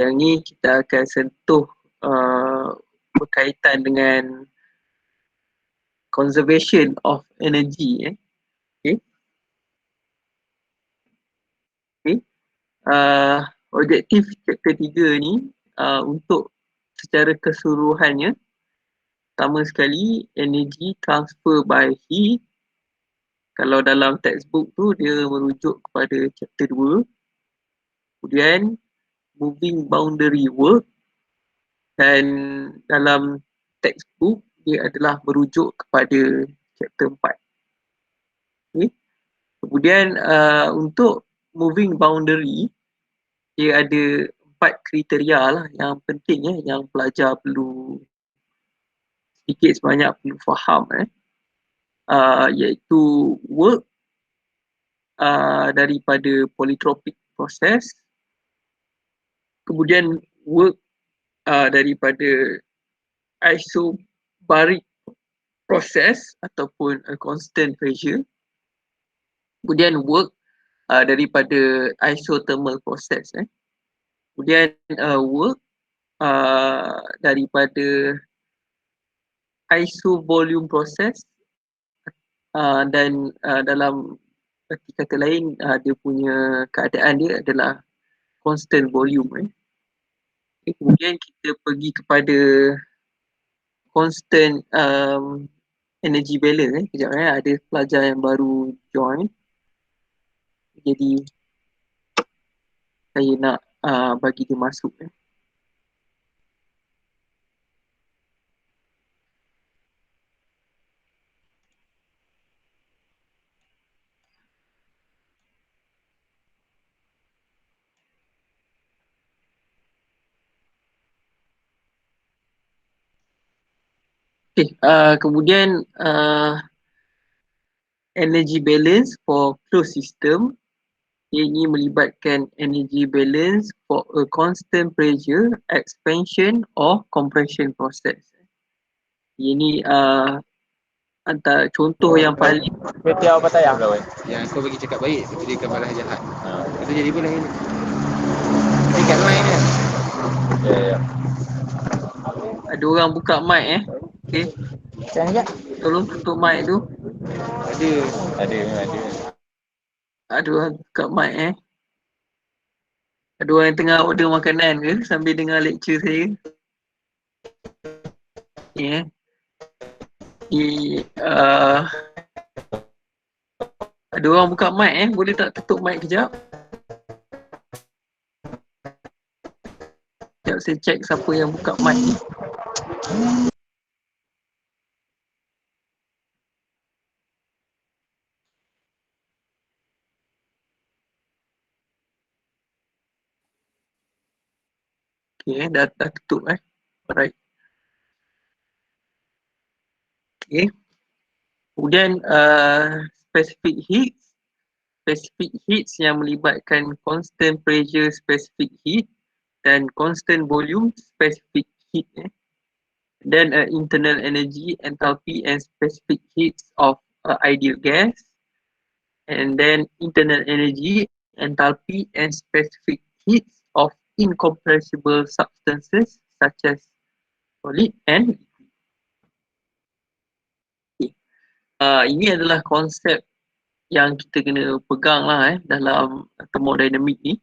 Yang ni kita akan sentuh berkaitan dengan conservation of energy. Okay. Okay. Objektif chapter 3 ni untuk secara keseluruhannya, pertama sekali energy transfer by heat. Kalau dalam textbook tu dia merujuk kepada chapter 2. Kemudian moving boundary work, dan dalam textbook dia adalah merujuk kepada chapter 4. Okay. Kemudian untuk moving boundary, dia ada 4 kriteria lah yang penting yang pelajar perlu sedikit sebanyak perlu faham iaitu work daripada polytropic process, kemudian work daripada isobaric process ataupun constant pressure, kemudian work daripada isothermal process, kemudian work daripada isovolume process, dan dalam arti kata lain dia punya keadaan dia adalah constant volume. Kemudian kita pergi kepada constant energy balance. Kejap ada pelajar yang baru join, jadi saya nak bagi dia masuk. Okay, kemudian energy balance for closed system. Ini melibatkan energy balance for a constant pressure, expansion or compression process. Ini antara contoh yang paling Petia apa tayang? Yang kau bagi cakap baik, tapi dia akan malah jahat. Itu jadi boleh ni. Tapi kat line kan? Ya. ada orang buka mic Okay. Macam ni je? Tolong tutup mic tu. Ada. Ada orang buka mic Ada orang yang tengah order makanan ke sambil dengar lecture saya? Ya. Ada orang buka mic boleh tak tutup mic kejap? Sekejap saya check siapa yang buka mic ni. Okay, dah tutup Alright. Okay. Kemudian specific heats yang melibatkan constant pressure specific heat dan constant volume specific heat. Then internal energy, enthalpy and specific heats of ideal gas, and then internal energy, enthalpy and specific heats of incompressible substances such as solid and liquid. Ini adalah konsep yang kita kena pegang lah dalam thermodynamic ni.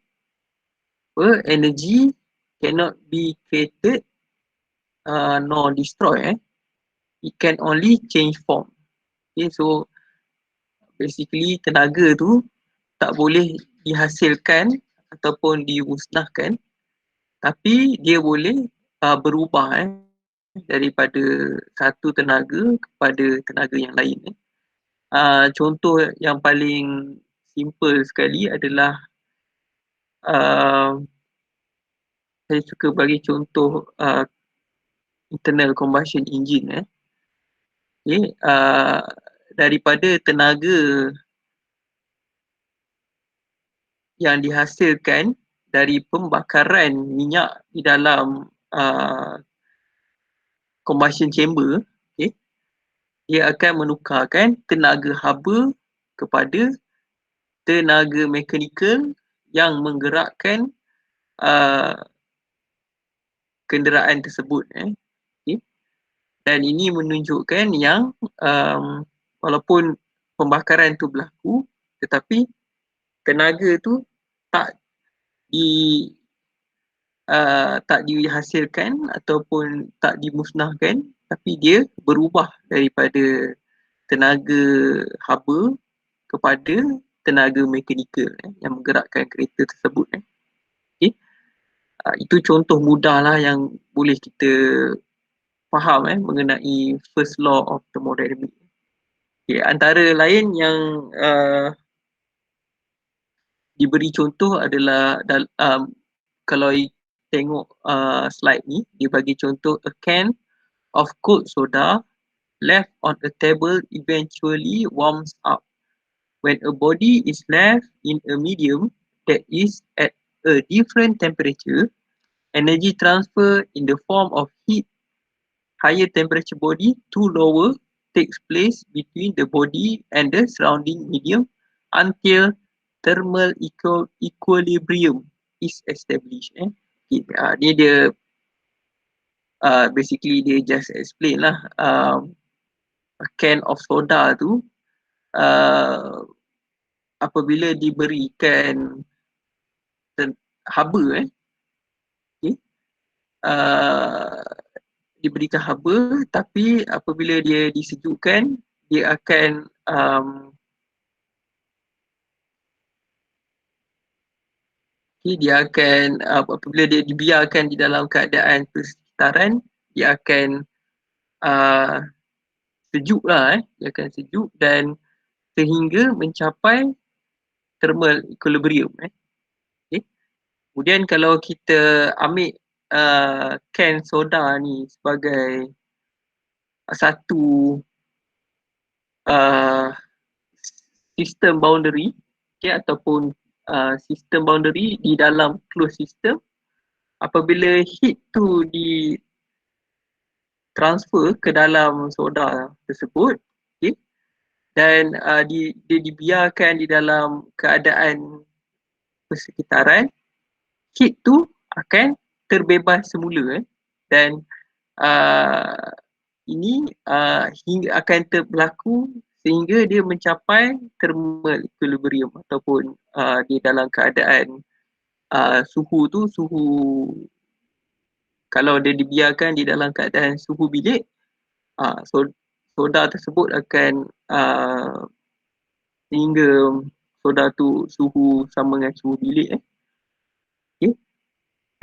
Energy cannot be created nor destroyed. It can only change form. Okay, so basically tenaga tu tak boleh dihasilkan ataupun dimusnahkan, tapi dia boleh berubah daripada satu tenaga kepada tenaga yang lain. Contoh yang paling simple sekali adalah saya suka bagi contoh internal combustion engine. Okay, daripada tenaga yang dihasilkan dari pembakaran minyak di dalam combustion chamber, okay, dia akan menukarkan tenaga haba kepada tenaga mekanikal yang menggerakkan kenderaan tersebut. Okay. Dan ini menunjukkan yang walaupun pembakaran tu berlaku, tetapi tenaga tu tak di tak dihasilkan ataupun tak dimusnahkan, tapi dia berubah daripada tenaga haba kepada tenaga mekanikal yang menggerakkan kereta tersebut. Okay. Itu contoh mudah lah yang boleh kita faham mengenai first law of thermodynamics. Okay. Antara lain yang diberi contoh adalah kalau tengok slide ni, dia bagi contoh a can of cold soda left on a table eventually warms up. When a body is left in a medium that is at a different temperature, energy transfer in the form of heat, higher temperature body to lower takes place between the body and the surrounding medium until thermal equilibrium is established. Ni dia basically dia just explain lah a can of soda tu apabila diberikan haba okay, diberikan haba, tapi apabila dia disejukkan dia akan apabila dia dibiarkan di dalam keadaan persekitaran, dia akan sejuk lah, dia akan sejuk dan sehingga mencapai thermal equilibrium. Okay. Kemudian kalau kita ambil can soda ni sebagai satu sistem boundary, okay, ataupun sistem boundary di dalam closed system, apabila heat tu di transfer ke dalam soda tersebut, okay, dan dia dibiarkan di dalam keadaan persekitaran, heat tu akan terbebas semula dan ini hingga akan berlaku sehingga dia mencapai thermal equilibrium ataupun di dalam keadaan suhu tu, kalau dia dibiarkan di dalam keadaan suhu bilik, soda tersebut akan sehingga soda tu suhu sama dengan suhu bilik. Okay.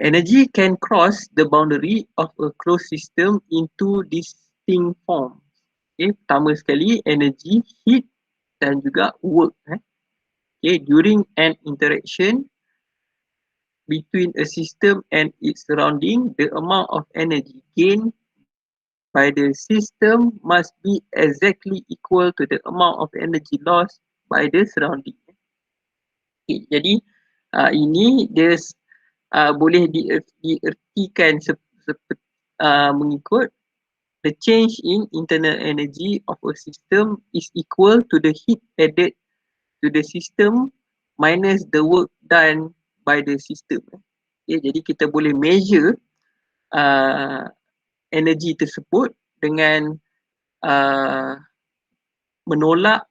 Energy can cross the boundary of a closed system into distinct forms. Okay. Pertama sekali, energy, heat dan juga work. Okay. During an interaction between a system and its surrounding, the amount of energy gained by the system must be exactly equal to the amount of energy lost by the surrounding. Okay. Jadi ini dia boleh diertikan mengikut the change in internal energy of a system is equal to the heat added to the system minus the work done by the system. Okay, jadi kita boleh measure energy tersebut dengan menolak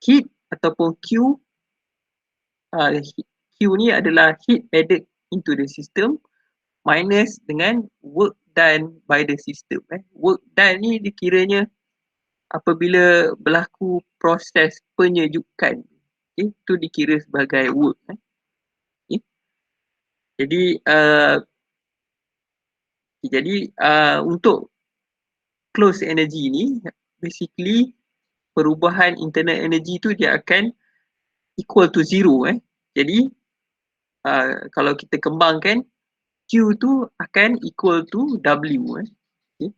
heat ataupun Q. Q ni adalah heat added into the system minus dengan work done by the system. Work done ni dikiranya apabila berlaku proses penyejukan. Okay, itu dikira sebagai work. Okay. Jadi untuk close energy ni basically perubahan internal energy tu dia akan equal to zero. Jadi kalau kita kembangkan, Q tu akan equal to W. Okay.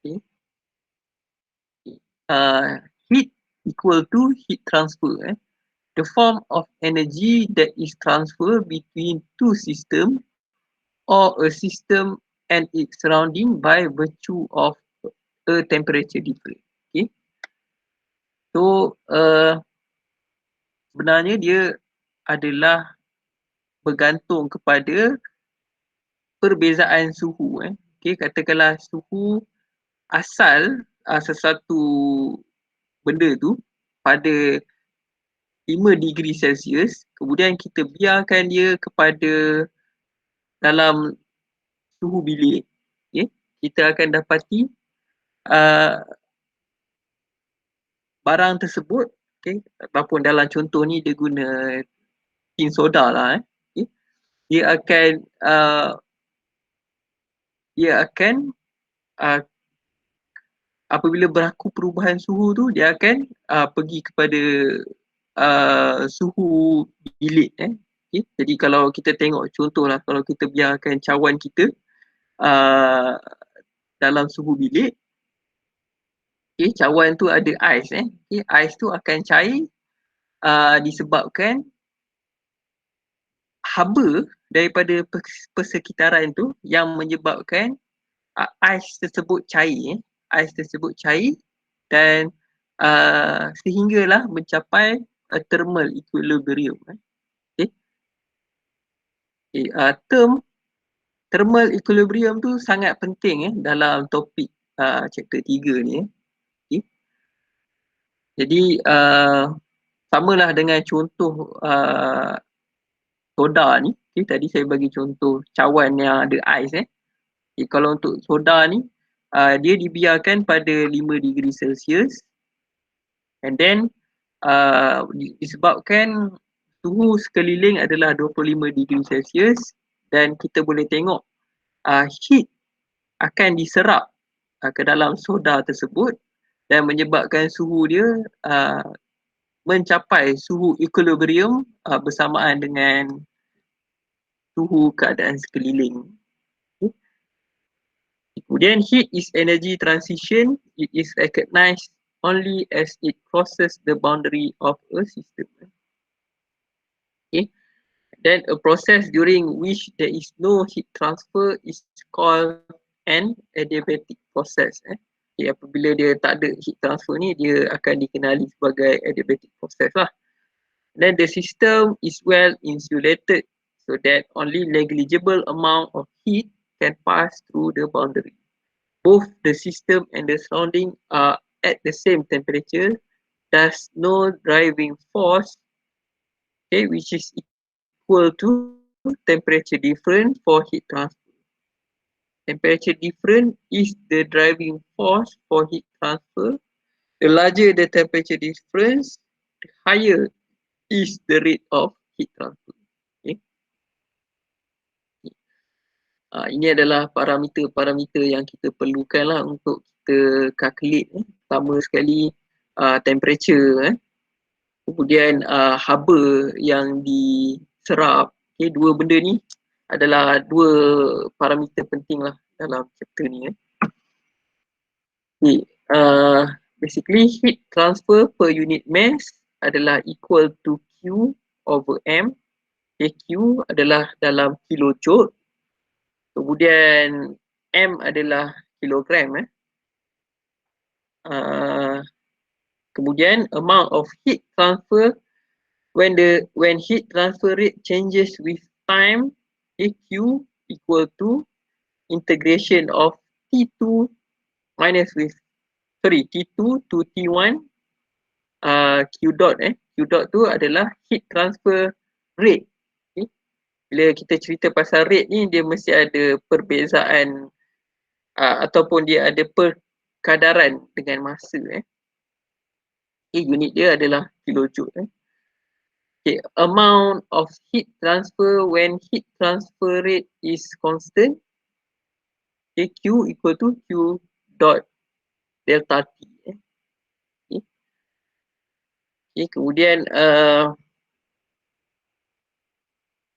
Okay. Heat equal to heat transfer. The form of energy that is transferred between two systems or a system and its surrounding by virtue of a temperature difference. Okay. So sebenarnya dia adalah bergantung kepada perbezaan suhu. Okay, katakanlah suhu asal sesuatu benda tu pada 5 degree Celsius, kemudian kita biarkan dia kepada dalam suhu bilik, okay, kita akan dapati barang tersebut, okay, ataupun dalam contoh ni dia guna tin soda lah, okay, dia akan apabila berlaku perubahan suhu tu, dia akan pergi kepada suhu bilik. Okay. Jadi kalau kita tengok contohlah, kalau kita biarkan cawan kita dalam suhu bilik, okay, cawan tu ada ais. Okay. Ais tu akan cair disebabkan haba daripada persekitaran tu yang menyebabkan ais tersebut cair. Ais tersebut cair dan sehinggalah mencapai thermal equilibrium. Okay. Okay. Term thermal equilibrium tu sangat penting dalam topik chapter 3 ni. Okay. Jadi samalah dengan contoh soda ni. Okay. Tadi saya bagi contoh cawan yang ada ais. Okay. Kalau untuk soda ni dia dibiarkan pada 5 degree Celsius, and then disebabkan suhu sekeliling adalah 25 degree Celsius, dan kita boleh tengok heat akan diserap ke dalam soda tersebut dan menyebabkan suhu dia mencapai suhu equilibrium bersamaan dengan suhu keadaan sekeliling. Kemudian heat is energy transition. It is recognized only as it crosses the boundary of a system. Okay. Then a process during which there is no heat transfer is called an adiabatic process. Okay, apabila dia tak ada heat transfer ni, dia akan dikenali sebagai adiabatic process lah. Then the system is well insulated so that only negligible amount of heat can pass through the boundary. Both the system and the surrounding are at the same temperature. Thus, no driving force, okay, which is equal to temperature difference for heat transfer. Temperature difference is the driving force for heat transfer. The larger the temperature difference, the higher is the rate of heat transfer. Okay. Ini adalah parameter-parameter yang kita perlukan lah untuk kita calculate. Pertama sekali temperature, kemudian haba yang diserap. Okay, dua benda ni adalah dua parameter penting lah dalam chapter ni. Okay, basically heat transfer per unit mass adalah equal to Q over M. Okay, Q adalah dalam kilojoule. Kemudian M adalah kilogram. Kemudian amount of heat transfer when heat transfer rate changes with time, Q equal to integration of T2 to T1 Q dot. Q dot tu adalah heat transfer rate. Okay. Bila kita cerita pasal rate ni, dia mesti ada perbezaan ataupun dia ada perkadaran dengan masa. Okay, unit dia adalah kilojoule. Okay, amount of heat transfer when heat transfer rate is constant. Okay, Q equal to Q dot delta T. Okay. Okay, kemudian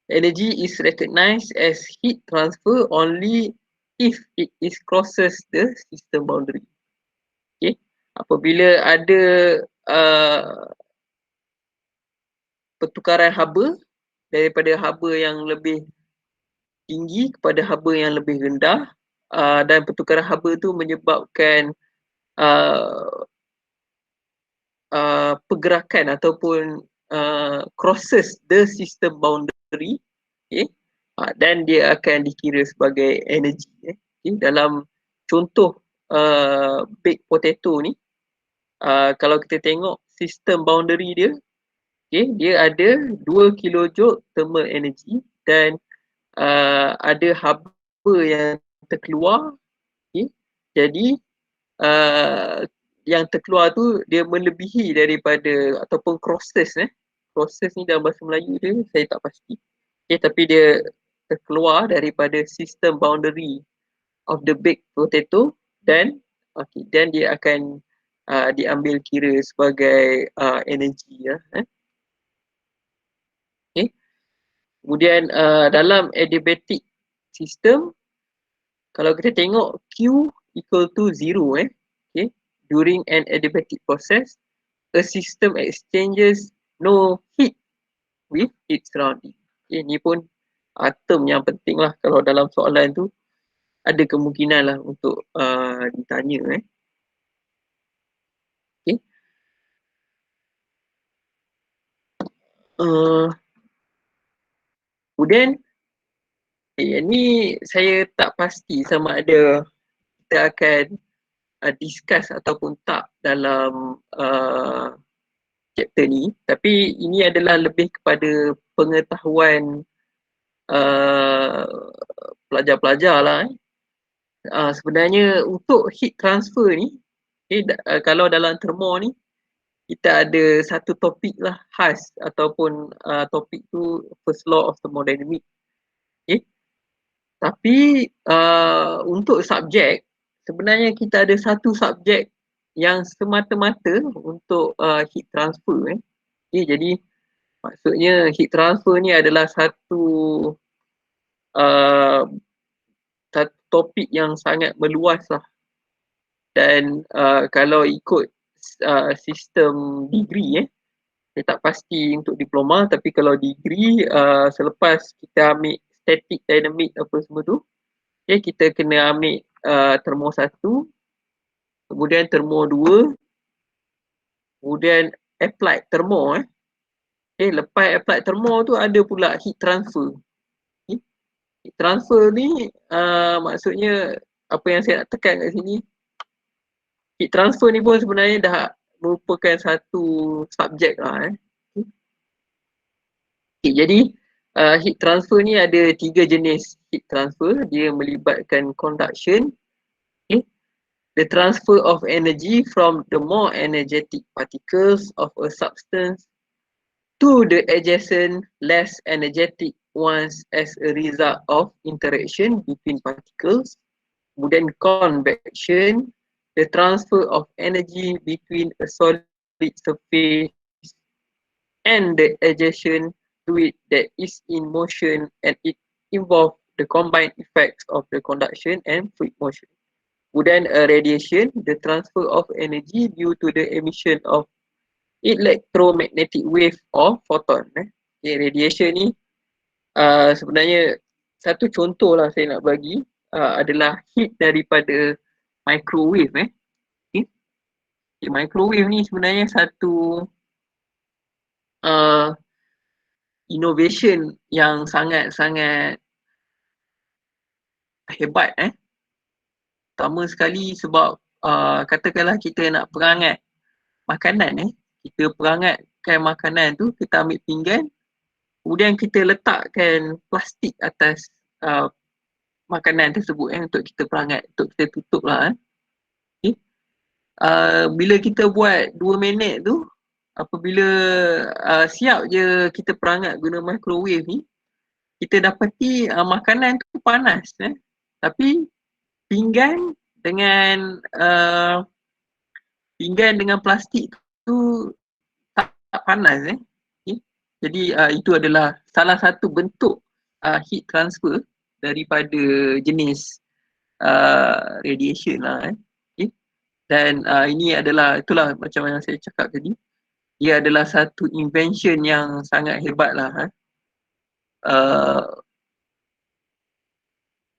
energy is recognized as heat transfer only if it is crosses the system boundary. Okay, apabila ada pertukaran haba daripada haba yang lebih tinggi kepada haba yang lebih rendah, dan pertukaran haba tu menyebabkan pergerakan ataupun crosses the system boundary, okay, dan dia akan dikira sebagai energy. Okay. Dalam contoh baked potato ni, kalau kita tengok sistem boundary dia, okay, dia ada 2 kilojoule thermal energy dan ada haba yang terkeluar. Okay. Jadi yang terkeluar tu dia melebihi daripada ataupun crosses. Crosses ni dalam bahasa Melayu dia saya tak pasti. Okay, tapi dia terkeluar daripada sistem boundary of the baked potato dan dan dia akan diambil kira sebagai energi. Okay. Kemudian dalam adiabatic system, kalau kita tengok Q equal to 0, okay, during an adiabatic process, a system exchanges no heat with its surrounding. Okay, ni pun term yang penting lah kalau dalam soalan tu ada kemungkinan lah untuk ditanya. Okay. Kemudian ni saya tak pasti sama ada kita akan discuss ataupun tak dalam chapter ni, tapi ini adalah lebih kepada pengetahuan pelajar-pelajar lah. Sebenarnya untuk heat transfer ni, kalau dalam termo ni kita ada satu topik lah khas ataupun topik tu first law of thermodynamics. Okay. Tapi untuk subjek, sebenarnya kita ada satu subjek yang semata-mata untuk heat transfer. Okay, jadi maksudnya heat transfer ni adalah satu topik yang sangat meluas lah. Dan kalau ikut sistem degree, saya tak pasti untuk diploma, tapi kalau degree selepas kita ambil static dynamic apa semua tu, okay, kita kena ambil termo 1, kemudian termo 2, kemudian applied termo. Okay, lepas applied termo tu ada pula heat transfer. Okay. Heat transfer ni maksudnya apa yang saya nak tekan kat sini, heat transfer ni pun sebenarnya dah merupakan satu subjek lah. Okay, jadi heat transfer ni ada 3 jenis heat transfer. Dia melibatkan conduction, okay, the transfer of energy from the more energetic particles of a substance to the adjacent less energetic ones as a result of interaction between particles. Kemudian convection, the transfer of energy between a solid surface and the adjacent fluid that is in motion, and it involves the combined effects of the conduction and fluid motion. Kemudian radiation, the transfer of energy due to the emission of electromagnetic wave or photon. Okay, radiation ni sebenarnya satu contoh lah saya nak bagi adalah heat daripada microwave. Okay. Microwave ni sebenarnya satu innovation yang sangat-sangat hebat. Pertama sekali sebab katakanlah kita nak perangat makanan. Kita perangatkan makanan tu, kita ambil pinggan, kemudian kita letakkan plastik atas makanan tersebut untuk kita perangat, untuk kita tutup lah. Okay. Bila kita buat 2 minit tu, apabila siap je kita perangat guna microwave ni, kita dapati makanan tu panas. Tapi pinggan dengan plastik tu tak panas. Okay. Jadi itu adalah salah satu bentuk heat transfer daripada jenis radiation lah. Okay. Dan ini adalah, itulah macam yang saya cakap tadi, dia adalah satu invention yang sangat hebat lah.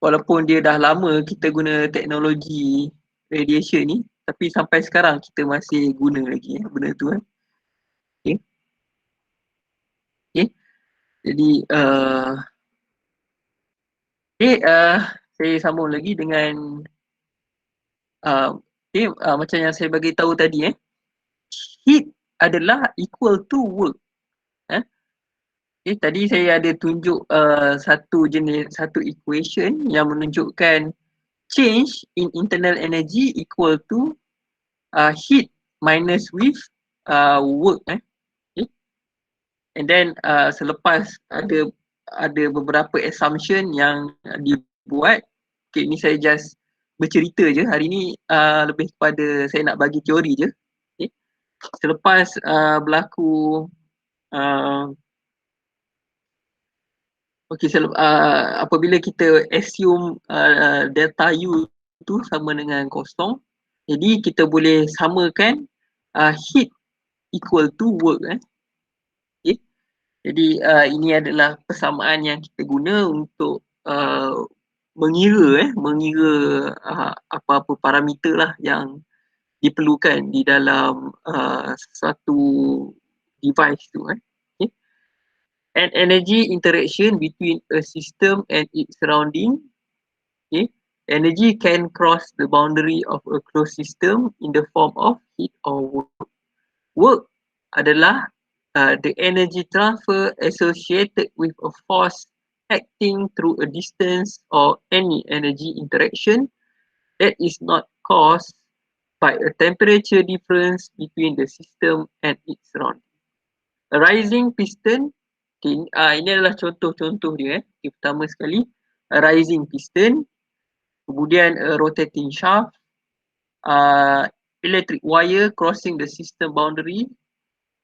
Walaupun dia dah lama kita guna teknologi radiation ni, tapi sampai sekarang kita masih guna lagi benda tu. Okay. Jadi saya sambung lagi dengan macam yang saya bagi tahu tadi heat adalah equal to work. Tadi saya ada tunjuk satu equation yang menunjukkan change in internal energy equal to heat minus with work. Okay. And then selepas ada beberapa assumption yang dibuat. Okay, ni saya just bercerita je. Hari ni lebih kepada saya nak bagi teori je. Okay. Selepas berlaku apabila kita assume delta U tu sama dengan kosong, jadi kita boleh samakan heat equal to work. Okay. Jadi ini adalah persamaan yang kita guna untuk mengira apa-apa parameter lah yang diperlukan di dalam satu device tu. Okay. An energy interaction between a system and its surrounding. Okay. Energy can cross the boundary of a closed system in the form of heat or work. Work adalah the energy transfer associated with a force acting through a distance or any energy interaction that is not caused by a temperature difference between the system and its surrounding. A rising piston, ini adalah contoh-contoh dia. Pertama sekali, a rising piston, kemudian a rotating shaft, electric wire crossing the system boundary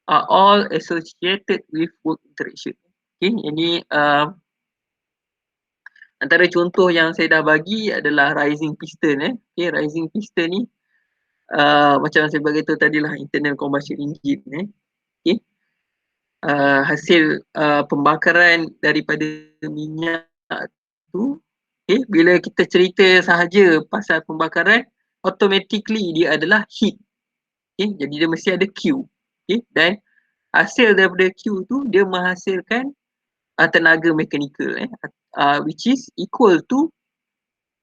are all associated with work interaction. Okay, ini antara contoh yang saya dah bagi adalah rising piston. Okay, rising piston ni macam saya bagi tahu tadi lah, internal combustion engine. Okay. Hasil pembakaran daripada minyak tu, okay, bila kita cerita sahaja pasal pembakaran, automatically dia adalah heat. Okay, jadi dia mesti ada Q. Okay, dan hasil daripada Q tu dia menghasilkan tenaga mekanikal which is equal to,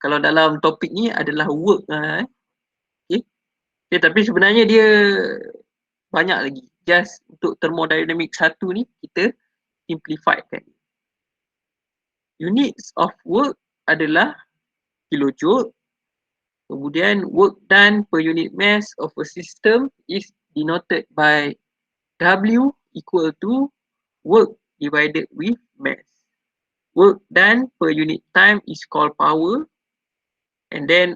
kalau dalam topik ni adalah work. Okay. Okay, tapi sebenarnya dia banyak lagi. Just untuk thermodynamic satu ni kita simplifiedkan. Units of work adalah kilojoule. Kemudian work done per unit mass of a system is denoted by W equal to work divided with mass. Work done per unit time is called power, and then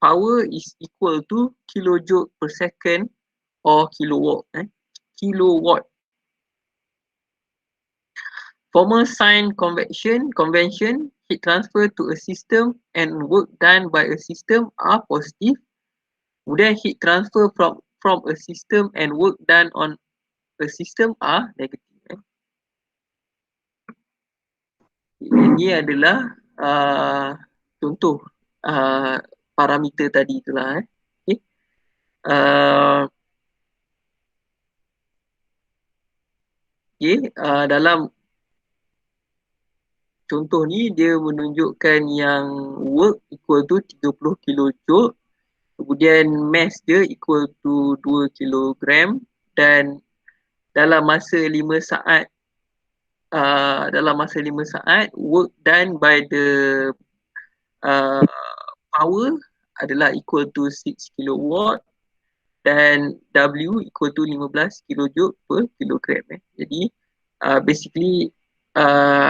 power is equal to kilojoule per second or kilowatt. Kilowatt. Formal sign convention, heat transfer to a system and work done by a system are positive. Kemudian heat transfer from a system and work done on a system are negative. Ini adalah contoh parameter tadi itulah. Okay. Dalam contoh ni dia menunjukkan yang work equal to 30 kilojoule, kemudian mass dia equal to 2 kilogram, dan dalam masa 5 saat work done by the power adalah equal to 6 kilowatt dan W equal to 15 kilojoule per kilogram. Jadi basically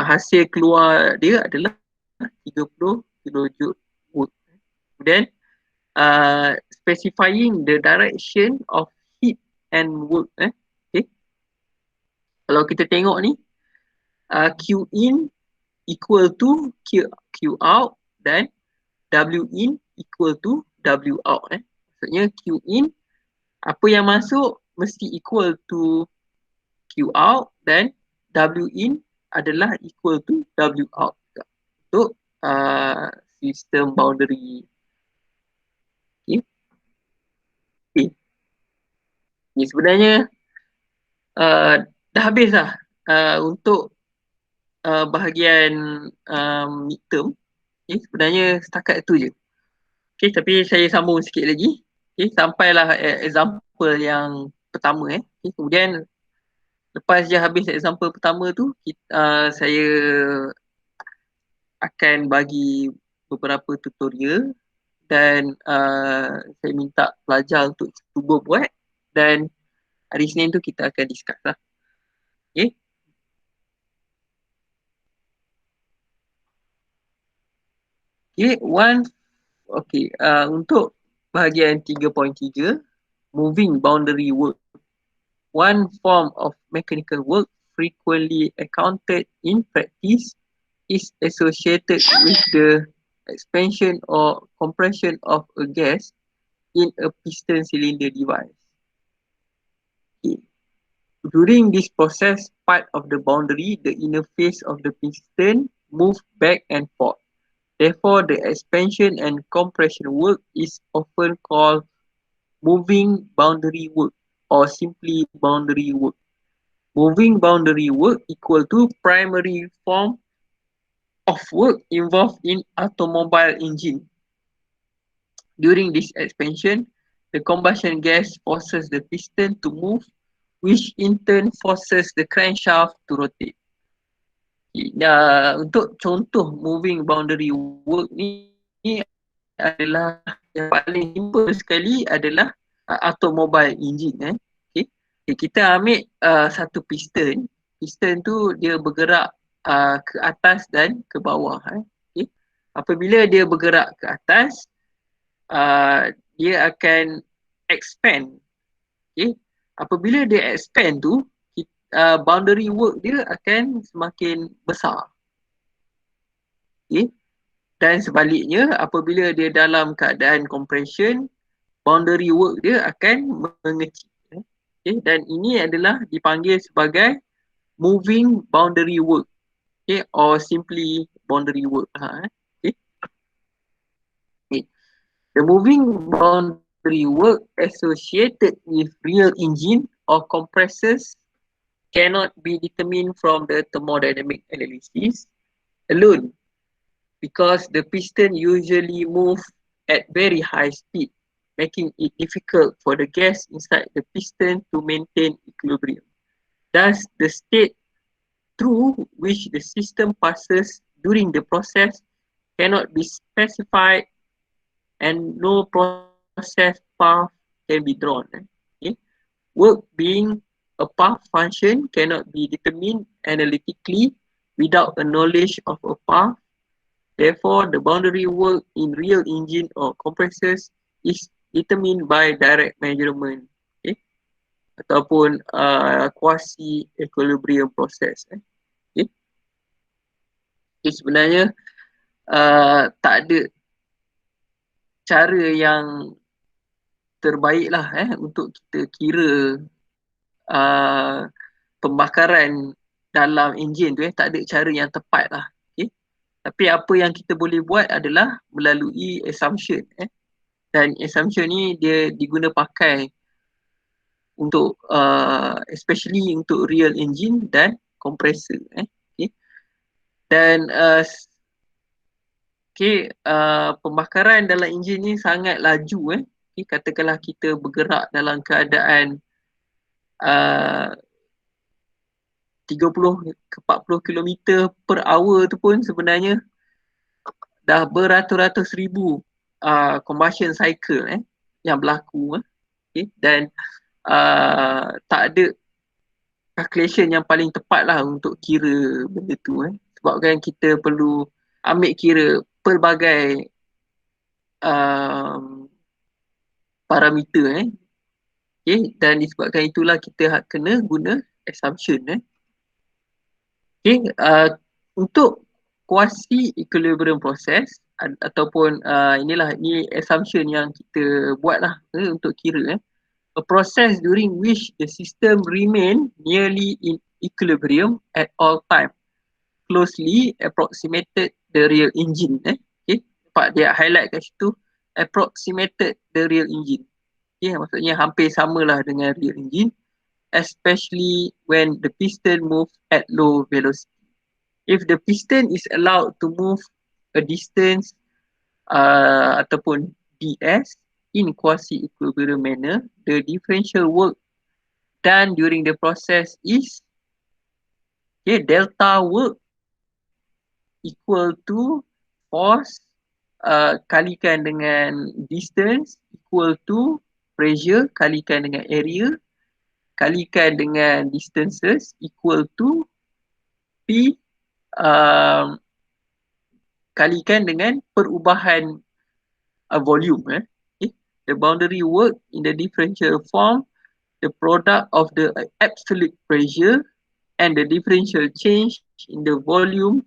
hasil keluar dia adalah 30 kilojoule work. Kemudian specifying the direction of heat and work. Okay. Kalau kita tengok ni, Q in equal to Q out dan W in equal to W out. Maksudnya Q in, apa yang masuk mesti equal to Q out, dan W in adalah equal to W out untuk sistem boundary. Okay. Sebenarnya dah habis lah untuk bahagian midterm. Okay, sebenarnya setakat tu je. Okay, tapi saya sambung sikit lagi. Okay, sampailah example yang pertama. Okay, kemudian lepas je habis example pertama tu, saya akan bagi beberapa tutorial dan saya minta pelajar untuk cuba buat, dan hari Isnin tu kita akan discuss lah. Okay. Okay, untuk bahagian 3.3, moving boundary work. One form of mechanical work frequently encountered in practice is associated with the expansion or compression of a gas in a piston cylinder device. Okay. During this process, part of the boundary, the inner face of the piston, move back and forth. Therefore, the expansion and compression work is often called moving boundary work or simply boundary work. Moving boundary work equal to primary form of work involved in automobile engine. During this expansion, the combustion gas forces the piston to move, which in turn forces the crankshaft to rotate. Untuk contoh moving boundary work ni adalah yang paling simple sekali adalah automobile engine. Okay. Kita ambil satu piston. Piston tu dia bergerak ke atas dan ke bawah. Okay. Apabila dia bergerak ke atas, dia akan expand. Okay. Apabila dia expand tu, boundary work dia akan semakin besar. Okay. Dan sebaliknya, apabila dia dalam keadaan compression, boundary work dia akan mengecil. Okay. Dan ini adalah dipanggil sebagai moving boundary work. Okay. Or simply boundary work. Okay. Okay. The moving boundary work associated with real engine or compressors cannot be determined from the thermodynamic analysis alone, because the piston usually move at very high speed, making it difficult for the gas inside the piston to maintain equilibrium. Thus, the state through which the system passes during the process cannot be specified, and no process path can be drawn. Okay? Work being a path function cannot be determined analytically without a knowledge of a path. Therefore, the boundary work in real engine or compressors is determined by direct measurement, okay? Ataupun quasi-equilibrium process. Okay? Jadi sebenarnya tak ada cara yang terbaik lah untuk kita kira pembakaran dalam enjin tu. Tak ada cara yang tepat lah. Okay? Tapi apa yang kita boleh buat adalah melalui assumption. Dan assumption ni dia diguna pakai untuk especially untuk real engine dan compressor. Okay? Dan pembakaran dalam enjin ni sangat laju. Okay? Katakanlah kita bergerak dalam keadaan 30 ke 40 km per hour tu pun sebenarnya dah beratus-ratus ribu combustion cycle yang berlaku. Okay? Dan tak ada calculation yang paling tepat lah untuk kira benda tu. Sebabkan kita perlu ambil kira pelbagai parameter. Okay? Dan disebabkan itulah kita kena guna assumption. Okay? Untuk quasi-equilibrium process ataupun ini assumption yang kita buat lah untuk kira. A process during which the system remain nearly in equilibrium at all time, closely approximated the real engine. Okay? Nampak dia highlight kat situ, approximated the real engine. Okay? Maksudnya hampir samalah dengan real engine, especially when the piston move at low velocity. If the piston is allowed to move a distance ataupun ds in quasi-equilibrium manner, the differential work done during the process is delta work equal to force kalikan dengan distance equal to pressure kalikan dengan area kalikan dengan distances equal to P kalikan dengan perubahan volume. Okay. The boundary work in the differential form, the product of the absolute pressure and the differential change in the volume.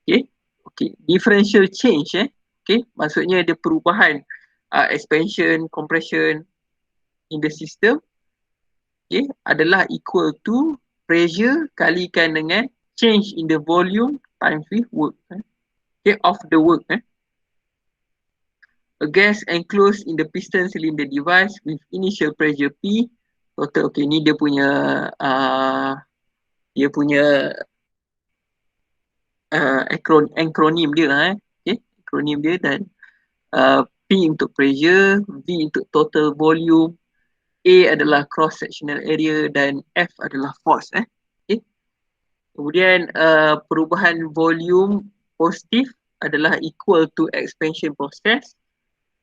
Okay, differential change. Okay, maksudnya ada perubahan expansion, compression in the system. Okay, adalah equal to pressure kalikan dengan change in the volume times with work. Okay, of the work. A gas enclosed in the piston cylinder device with initial pressure P. Total, okay, ni dia punya akronim dia lah. Okay, akronim dia dan P untuk pressure, V untuk total volume, A adalah cross sectional area dan F adalah force. Okay. Kemudian perubahan volume positif adalah equal to expansion process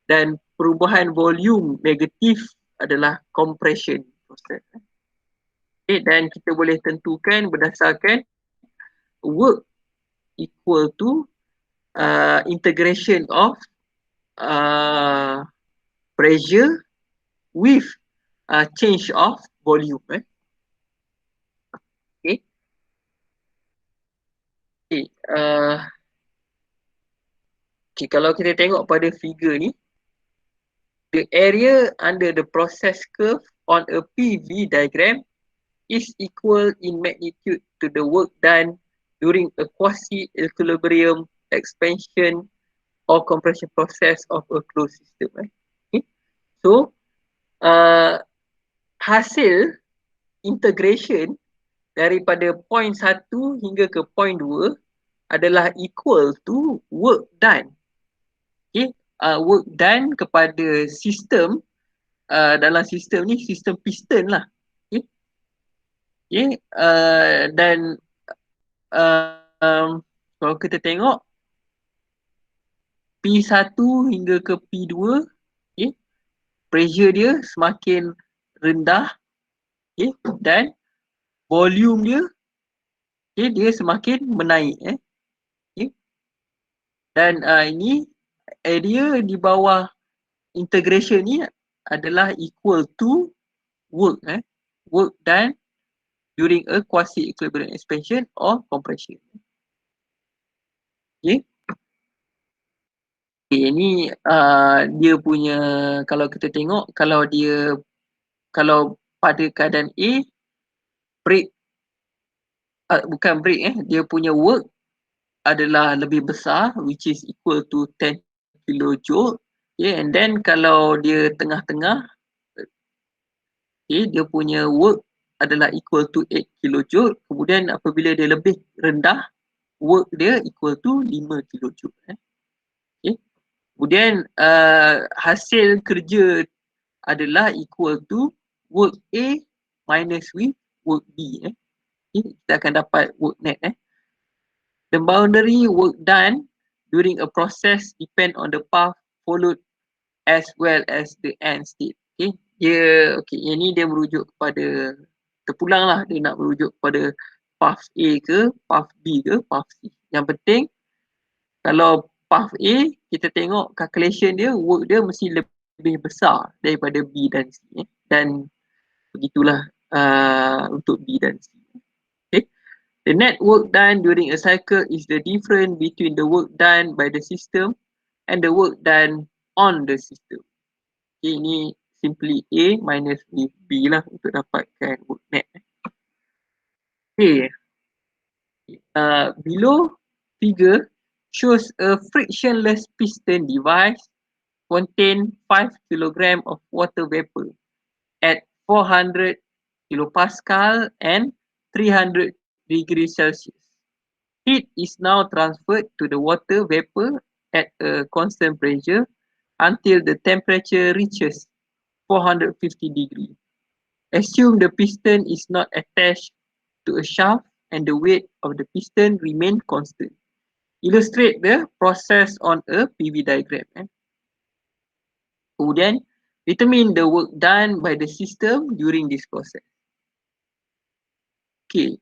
dan perubahan volume negatif adalah compression process. Okay, dan kita boleh tentukan berdasarkan work equal to integration of pressure with change of volume. Okay. Okay, kalau kita tengok pada figure ni, the area under the process curve on a PV diagram is equal in magnitude to the work done during a quasi-equilibrium expansion or compression process of a closed system. Okay. So, hasil integration daripada point 1 hingga ke point 2 adalah equal to work done. Okay. Work done kepada sistem dalam sistem ni sistem piston lah. Okay. Okay. Dan kalau kita tengok P1 hingga ke P2, okay, pressure dia semakin rendah, okay, dan volume dia, okay, dia semakin menaik. Okay. Dan ini area di bawah integration ni adalah equal to work. Work done during a quasi-equilibrium expansion or compression. Okay. Okay, ini dia punya, kalau kita tengok, kalau pada keadaan A, brake, bukan brake, dia punya work adalah lebih besar, which is equal to 10 kilojoule. Okay, and then kalau dia tengah-tengah, okay, dia punya work adalah equal to 8 kilojoule. Kemudian apabila dia lebih rendah, work dia equal to 5 kilojoule. Okay. Kemudian hasil kerja adalah equal to work A minus with work B. Okay. Kita akan dapat work net. The boundary work done during a process depend on the path followed as well as the end state. Okay. Yang ni dia merujuk kepada, terpulang lah, dia nak merujuk kepada path A ke, path B ke, path C. Yang penting kalau path A, kita tengok calculation dia, work dia mesti lebih besar daripada B dan C. Dan begitulah untuk B dan C. Okay. The net work done during a cycle is the difference between the work done by the system and the work done on the system. Okay, ini simply A minus with B lah untuk dapatkan work net. Okay. Below figure shows a frictionless piston device contain 5 kg of water vapor at 400 kilopascal and 300 degrees Celsius. Heat is now transferred to the water vapor at a constant pressure until the temperature reaches 450 degrees. Assume the piston is not attached to a shaft and the weight of the piston remain constant. Illustrate the process on a PV diagram. Kemudian, determine the work done by the system during this process. Okay,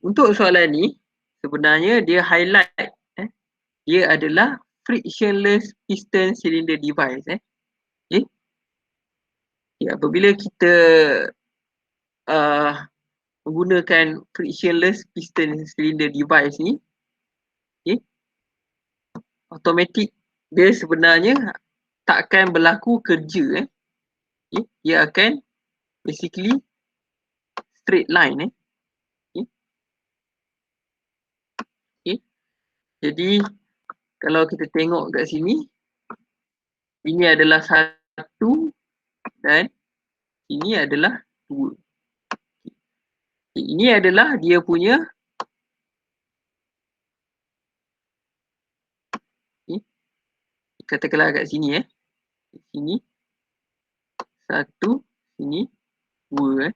untuk soalan ni, sebenarnya dia highlight dia adalah frictionless piston cylinder device. Okay. Ya, apabila kita menggunakan frictionless piston cylinder device ni, okay, automatic dia sebenarnya tak akan berlaku kerja. Okay. Dia akan basically straight line. Okay. Okay. Jadi kalau kita tengok kat sini, ini adalah 1 dan ini adalah 2. Okay. Ini adalah dia punya katakanlah kat sini sini 1, sini 2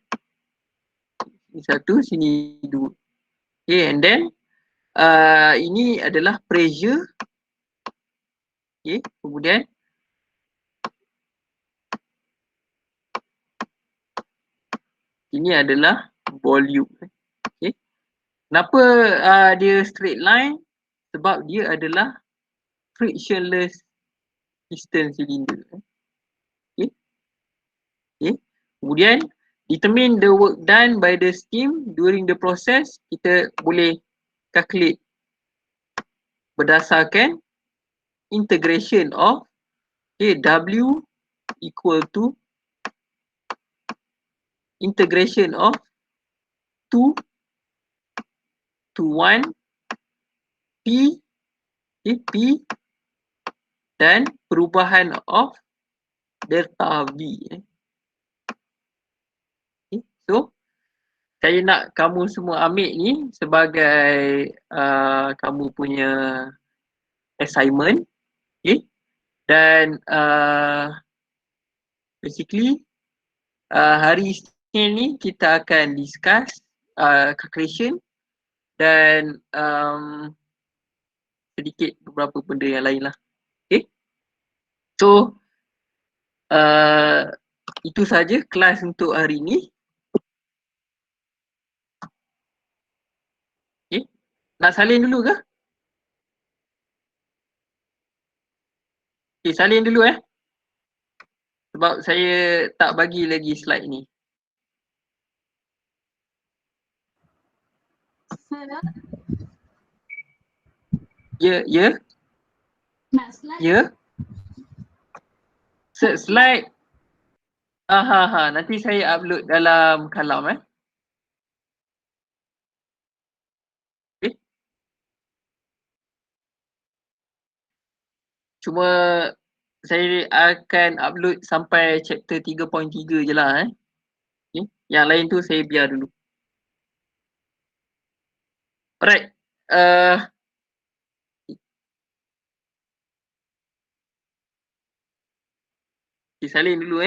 sini 1, sini 2. Okay, and then ini adalah pressure. Okay, kemudian ini adalah volume. Okay. Kenapa dia straight line? Sebab dia adalah frictionless piston cylinder. Okay. Okay. Kemudian determine the work done by the steam during the process. Kita boleh calculate berdasarkan integration of W equal to integration of 2 to 1 P, P dan perubahan of delta V. Okay. So saya nak kamu semua ambil ni sebagai kamu punya assignment. Okay. Dan basically hari Isnin ni kita akan discuss calculation dan sedikit beberapa benda yang lain lah. Okay. So itu saja kelas untuk hari ni. Okay. Nak salin dulu ke? Okay, salin dulu sebab saya tak bagi lagi slide ni. Ya. Nak slide? Ya. Slide. Nanti saya upload dalam kalam Okay. Cuma saya akan upload sampai chapter 3.3 je lah Okay. Yang lain tu saya biar dulu. Alright. Salin dulu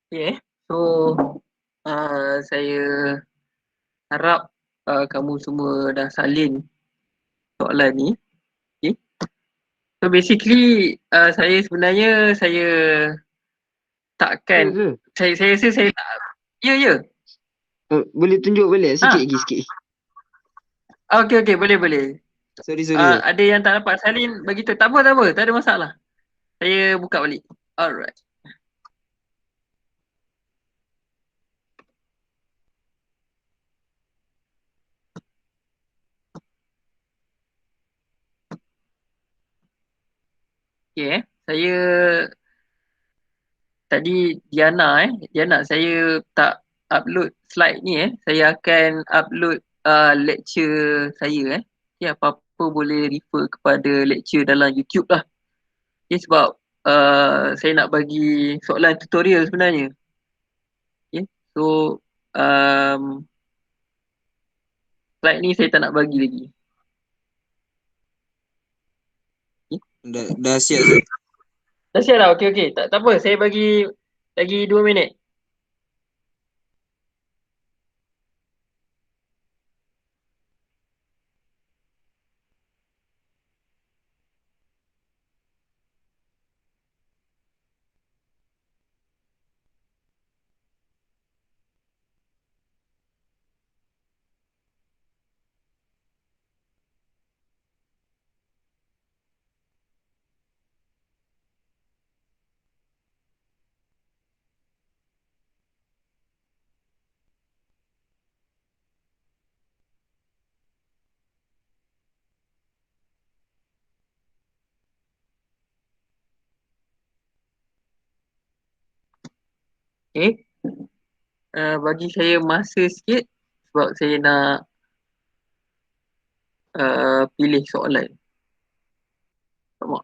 Okay. So saya harap kamu semua dah salin soalan ni. Okay. So basically saya sebenarnya takkan Ke? saya rasa saya tak. Ya. Boleh tunjuk balik sikit Ah. lagi sikit. Okey boleh. Sorry. Ada yang tak dapat salin bagi tu. Tak apa. Tak ada masalah. Saya buka balik. Alright. Okay, saya tadi Diana saya tak upload slide ni Saya akan upload lecture saya Okay, apa-apa boleh refer kepada lecture dalam YouTube lah. Okay, sebab saya nak bagi soalan tutorial sebenarnya. Okay, so slide ni saya tak nak bagi lagi. Dah siap Zul. Dah siap dah? Okey. Tak apa, saya bagi lagi 2 minit. Okay. Bagi saya masa sikit sebab saya nak pilih soalan. Sama.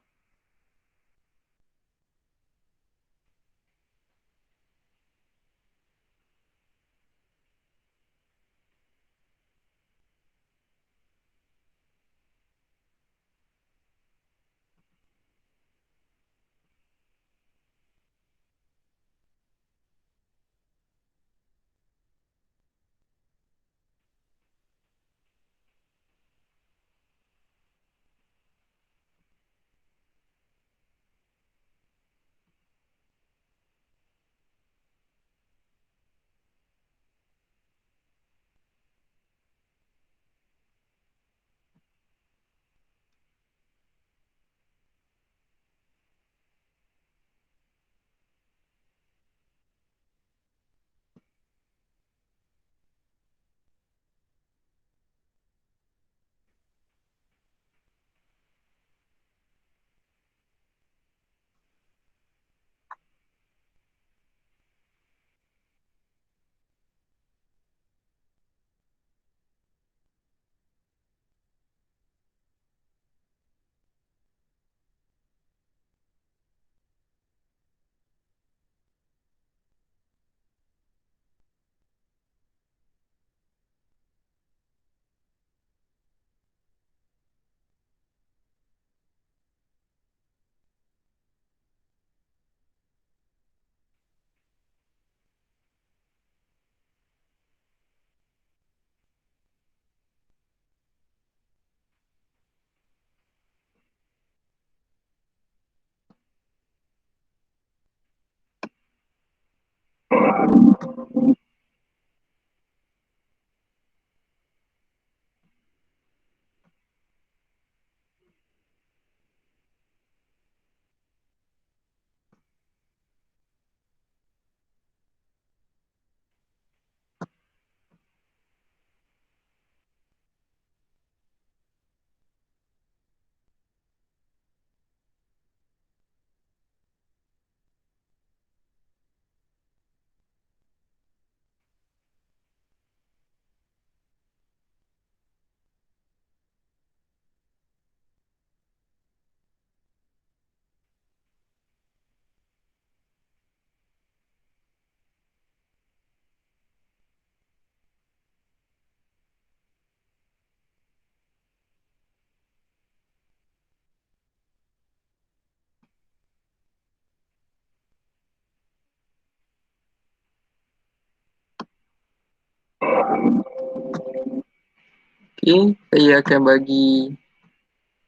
Okay, saya akan bagi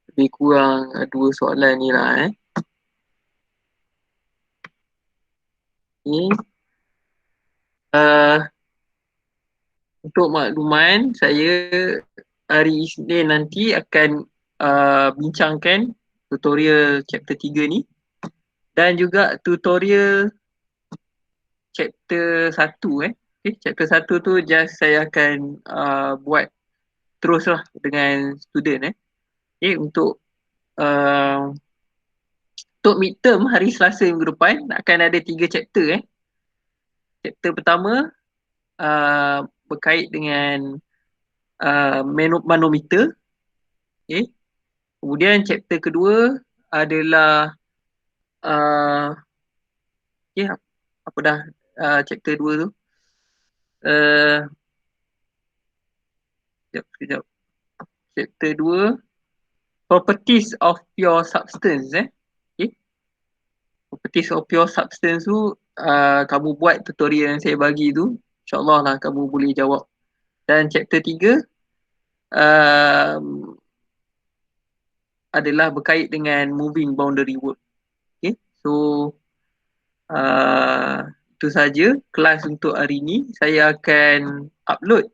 lebih kurang 2 soalan ni lah Okay. Untuk makluman, saya hari Isnin nanti akan bincangkan tutorial chapter 3 ni dan juga tutorial chapter 1 Okay, chapter 1 tu just saya akan buat terus lah dengan student Okay, untuk midterm hari Selasa minggu depan akan ada 3 chapter Chapter pertama berkait dengan manometer. Okay. Kemudian chapter kedua adalah okay, apa dah chapter 2 tu? Sekejap. Chapter 2 properties of pure substance Okay. Properties of pure substance tu kamu buat tutorial yang saya bagi tu, InsyaAllah lah kamu boleh jawab. Dan chapter 3 adalah berkait dengan moving boundary work. Okay. So itu saja kelas untuk hari ini. Saya akan upload